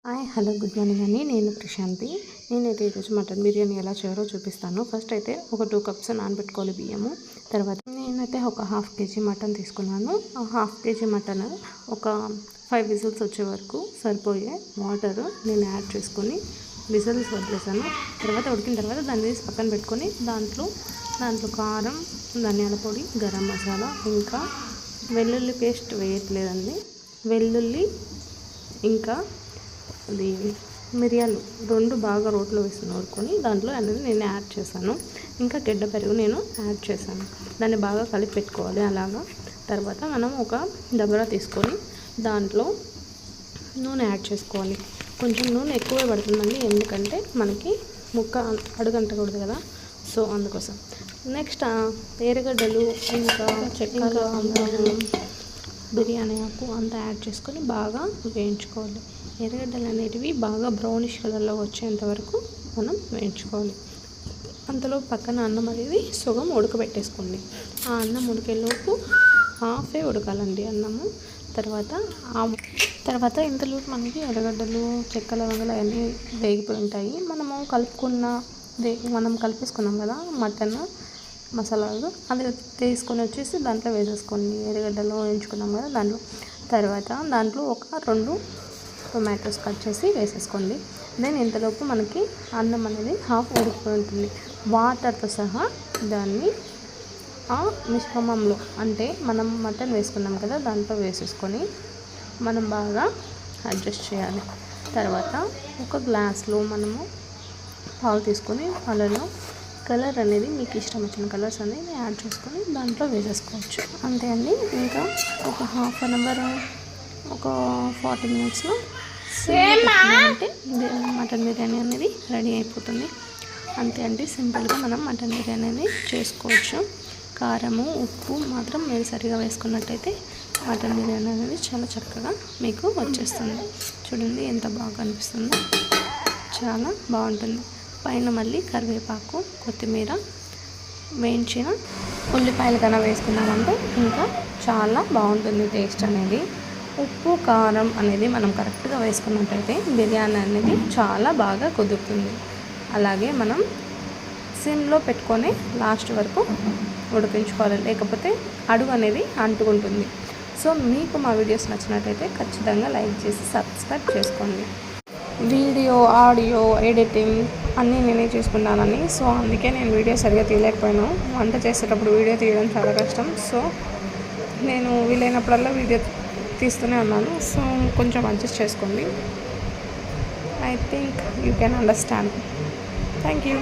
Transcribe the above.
Hi hello good morning అండి. నేను ప్రశాంతి. నేనైతే ఈరోజు మటన్ బిర్యానీ ఎలా చేయాలో చూపిస్తాను. ఫస్ట్ అయితే ఒక 2 కప్స్ నానబెట్టుకోవాలి బియ్యము. తర్వాత నేనైతే ఒక హాఫ్ కేజీ మటన్ తీసుకున్నాను. ఆ హాఫ్ కేజీ మటన్ ఒక 5 విజిల్స్ వచ్చే వరకు సరిపోయే వాటర్ నేను యాడ్ చేసుకొని విజిల్స్ వదిలేసాను. తర్వాత ఉడికిన తర్వాత దాన్ని తీసి పక్కన పెట్టుకొని దాంట్లో కారం, ధనియాల పొడి, గరం మసాలా, ఇంకా వెల్లుల్లి పేస్ట్ వేయట్లేదండి. వెల్లుల్లి ఇంకా అది మిరియాలు 2 బాగా రోట్లో వేసి నూరుకొని దాంట్లో అనేది నేను యాడ్ చేశాను. ఇంకా గడ్డ పెరుగు నేను యాడ్ చేశాను. దాన్ని బాగా కలిపి పెట్టుకోవాలి అలాగా. తర్వాత మనం ఒక దబరా తీసుకొని దాంట్లో నూనె యాడ్ చేసుకోవాలి. కొంచెం నూనె ఎక్కువే పడుతుందండి, ఎందుకంటే మనకి ముక్క అడుగంటకూడదు కదా, సో అందుకోసం. నెక్స్ట్ ఎర్రగడ్డలు, ఇంకా చెక్క, బిర్యానీ ఆకు అంతా యాడ్ చేసుకొని బాగా వేయించుకోవాలి. ఎర్రగడ్డలు అనేటివి బాగా బ్రౌనిష్ కలర్లో వచ్చేంత వరకు మనం వేయించుకోవాలి. అంతలో పక్కన అన్నం అనేది సగం ఉడకబెట్టేసుకోండి. ఆ అన్నం ఉడికేలోపు హాఫే ఉడకాలండి అన్నము. తర్వాత ఇంతలో మనకి ఎర్రగడ్డలు, చెక్క, లవంగాలు అవన్నీ వేగిపోయి ఉంటాయి. మనం కలిపేసుకున్నాం కదా మటన్ మసాలాలు, అది తీసుకొని వచ్చేసి దాంట్లో వేసేసుకోండి. ఎర్రగడ్డలు వేయించుకున్నాం కదా తర్వాత దాంట్లో ఒక 2 టొమాటోస్ కట్ చేసి వేసేసుకోండి. దెన్ ఇంతలోపు మనకి అన్నం అనేది హాఫ్ ఉడికిపోయి ఉంటుంది. వాటర్తో సహా దాన్ని ఆ మిశ్రమంలో, అంటే మనం మటన్ వేసుకున్నాం కదా దాంట్లో వేసేసుకొని మనం బాగా అడ్జస్ట్ చేయాలి. తర్వాత ఒక గ్లాస్లో మనము పాలు తీసుకొని పాలలో కలర్ అనేది మీకు ఇష్టం వచ్చిన కలర్స్ అనేది యాడ్ చేసుకొని దాంట్లో వేసేసుకోవచ్చు. అంతే అండి. ఇంకా ఒక హాఫ్ అన్ అవర్, ఒక 40 మినిట్స్లో అంటే మటన్ బిర్యానీ అనేది రెడీ అయిపోతుంది. అంతే అండి, సింపుల్గా మనం మటన్ బిర్యానీ అనేది చేసుకోవచ్చు. కారము, ఉప్పు మాత్రం మీరు సరిగా వేసుకున్నట్టయితే మటన్ బిర్యానీ అనేది చాలా చక్కగా మీకు వచ్చేస్తుంది. చూడండి ఎంత బాగా అనిపిస్తుందో, చాలా బాగుంటుంది. పైన మళ్ళీ కరివేపాకు, కొత్తిమీర, వేయించిన ఉల్లిపాయలు కన్నా వేసుకున్నామంటే ఇంకా చాలా బాగుంటుంది టేస్ట్ అనేది. ఉప్పు, కారం అనేది మనం కరెక్ట్గా వేసుకున్నట్టయితే బిర్యానీ అనేది చాలా బాగా కుదురుతుంది. అలాగే మనం సిమ్లో పెట్టుకొని లాస్ట్ వరకు ఉడికించుకోవాలి, లేకపోతే అడుగు అనేది అంటుకుంటుంది. సో మీకు మా వీడియోస్ నచ్చినట్టయితే ఖచ్చితంగా లైక్ చేసి సబ్స్క్రైబ్ చేసుకోండి. వీడియో, ఆడియో, ఎడిటింగ్ అన్నీ నేనే చేసుకుంటానని, సో అందుకే నేను వీడియో సరిగా తీయలేకపోయాను. వంట చేసేటప్పుడు వీడియో తీయడం చాలా కష్టం. సో నేను వీలైనప్పుడల్లా వీడియో తీస్తూనే ఉన్నాను. సో కొంచెం అడ్జస్ట్ చేసుకోండి. I think you can understand. Thank you.